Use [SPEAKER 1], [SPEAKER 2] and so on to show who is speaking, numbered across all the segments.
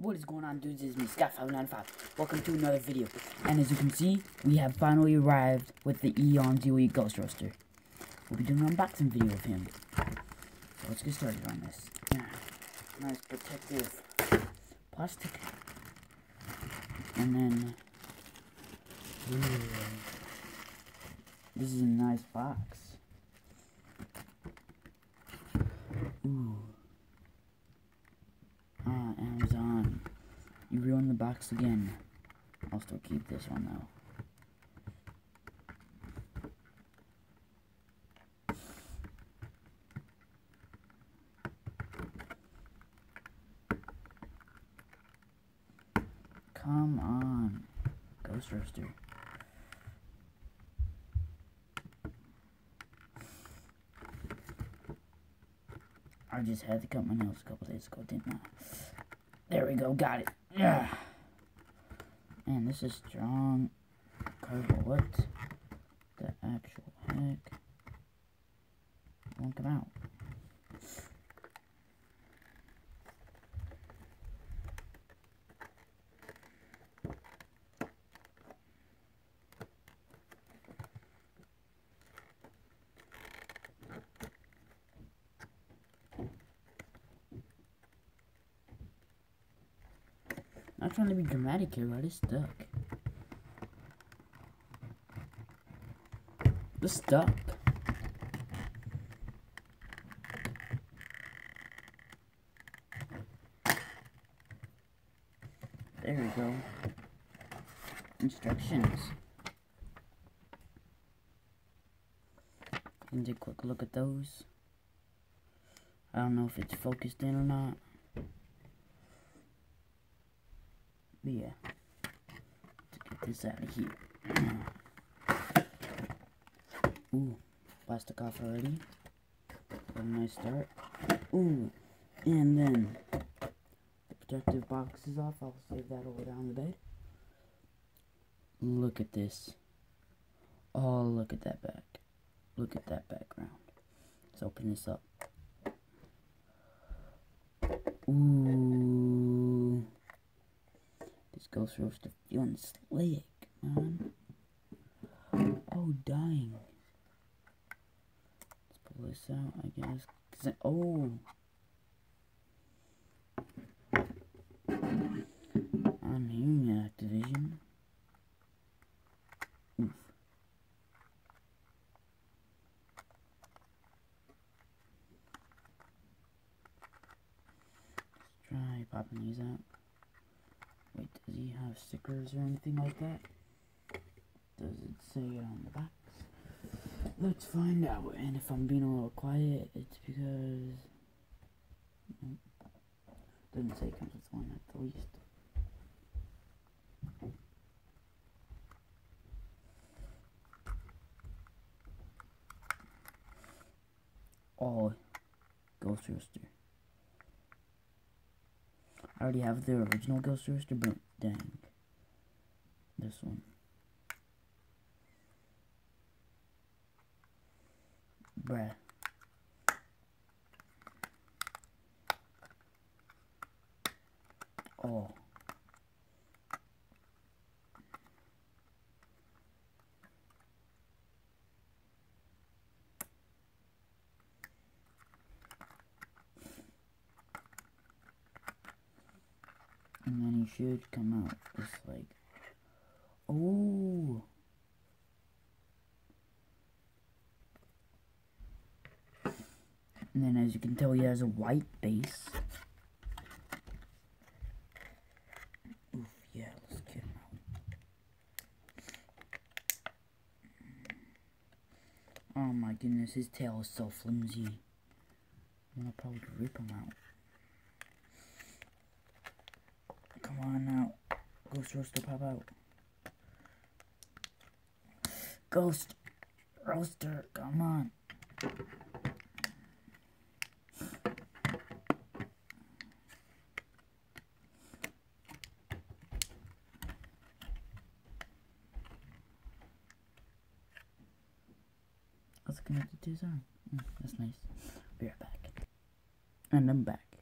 [SPEAKER 1] What is going on, dudes? It's me, Scott595. Welcome to another video. And as you can see, we have finally arrived with the Eon Dewey GhoastRoaster. We'll be doing an unboxing video of him. So let's get started on this. Nice protective plastic. And then, this is a nice box. Amazon. You ruined the box again. I'll still keep this one though. Come on, GhoastRoaster. I just had to cut my nails a couple days ago, didn't I? There we go, got it. Yeah. Man, this is strong. Cardboard. What the actual heck? It won't come out. Not trying to be dramatic here, but it's stuck. It's stuck. There we go. Instructions. You can take a quick look at those. I don't know if it's focused in or not. But yeah, to get this out of here. Ooh, plastic off already. Got a nice start. Ooh, and then the protective box is off. I'll save that over down the bed. Look at this. Oh, look at that back. Look at that background. Let's open this up. Ooh. GhoastRoaster feeling slick, man. Oh, dying. Let's pull this out, I guess. Oh. I'm hearing Activision. Oof. Let's try popping these out. Wait, does he have stickers or anything like that? Does it say it on the box? Let's find out. And if I'm being a little quiet, it's because... Nope. Doesn't say it comes with one at the least. Oh, GhoastRoaster. I already have the original GhoastRoaster, but dang. This one. Bruh. Oh. And then he should come out just like, oh. And then as you can tell, he has a white base. Oof, yeah, let's get him out. Oh my goodness, his tail is so flimsy. I'm gonna probably rip him out. Come on now. GhoastRoaster, pop out. GhoastRoaster, come on. Let's connect it to his arm. That's nice. Be right back. And I'm back.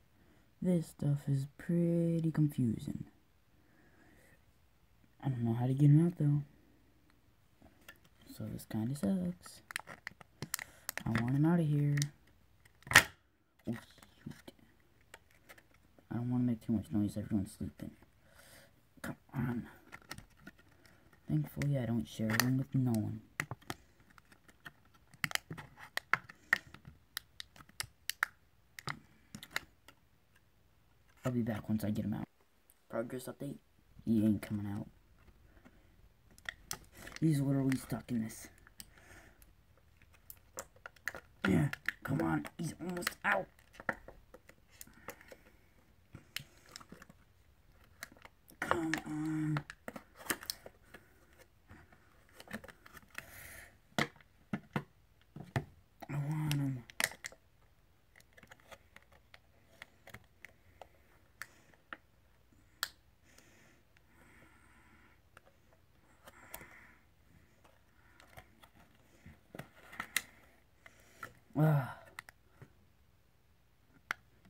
[SPEAKER 1] This stuff is pretty confusing. I don't know how to get him out though. So this kinda sucks. I want him out of here. Oh shoot. I don't want to make too much noise, everyone's sleeping. Come on. Thankfully I don't share a room with no one. I'll be back once I get him out. Progress update? He ain't coming out. He's literally stuck in this. Yeah, come on, he's almost out. Come on. I want him.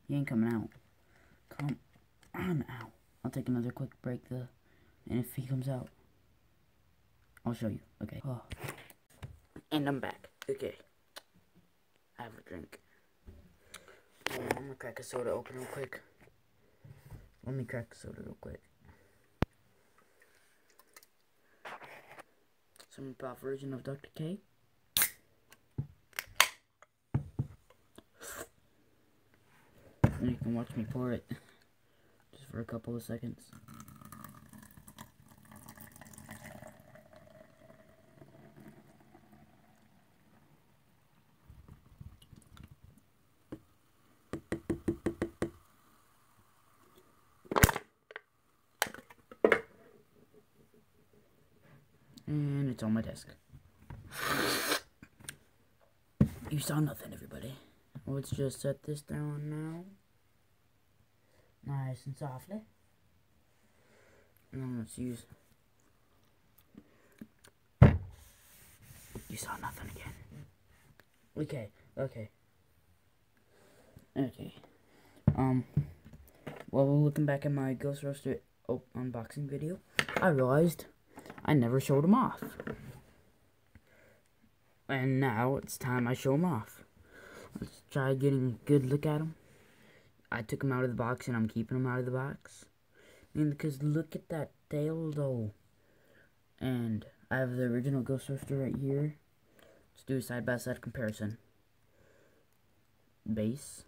[SPEAKER 1] He ain't coming out. Come on out. I'll take another quick break though. And if he comes out, I'll show you. Okay. Oh. And I'm back. Okay. I have a drink. I'm gonna crack a soda open real quick. Let me crack a soda real quick. Some improv version of Dr. K. And you can watch me pour it just for a couple of seconds. And it's on my desk. You saw nothing, everybody. Let's just set this down now. Nice and softly. And then let's use... You saw nothing again. Okay. While looking back at my GhoastRoaster unboxing video, I realized I never showed him off. And now it's time I show him off. Let's try getting a good look at him. I took him out of the box and I'm keeping him out of the box. And because look at that tail though. And I have the original GhoastRoaster right here. Let's do a side-by-side comparison. Base,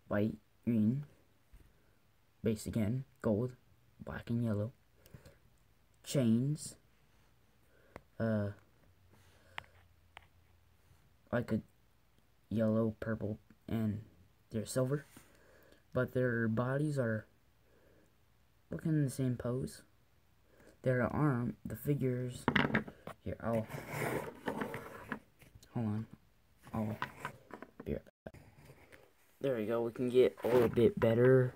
[SPEAKER 1] white, green, base again, gold, black and yellow. Chains, like a yellow, purple, and they're silver. But their bodies are looking in the same pose. Their arm, the figures, here, hold on, I'll be right back. There we go, we can get a little bit better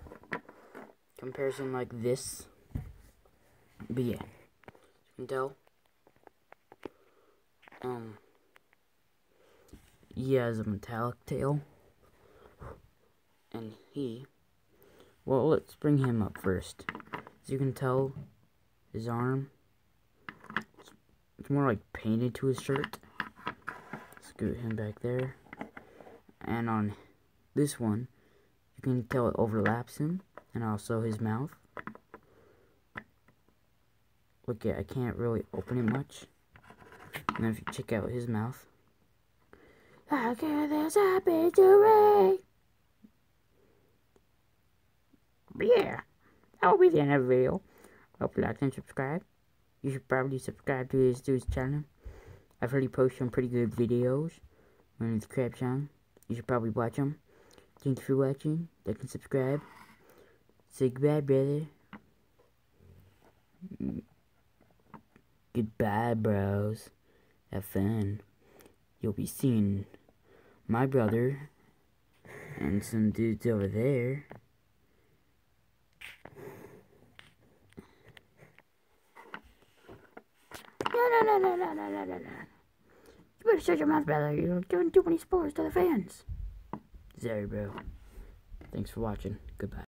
[SPEAKER 1] comparison like this. But yeah, you can tell, he has a metallic tail. And well, let's bring him up first. As you can tell, his arm, it's more like painted to his shirt. Scoot him back there. And on this one, you can tell it overlaps him, and also his mouth. Look at, I can't really open it much. And if you check out his mouth. How can this happen to me? But yeah, that will be the end of the video. Hope you like and subscribe. You should probably subscribe to this dude's channel. I've heard he posts some pretty good videos on his crab channel. You should probably watch them. Thank you for watching. Like and subscribe. Say goodbye, brother. Goodbye, bros. Have fun. You'll be seeing my brother and some dudes over there. No. You better shut your mouth, brother. You're doing too many spoilers to the fans. Sorry, bro. Thanks for watching. Goodbye.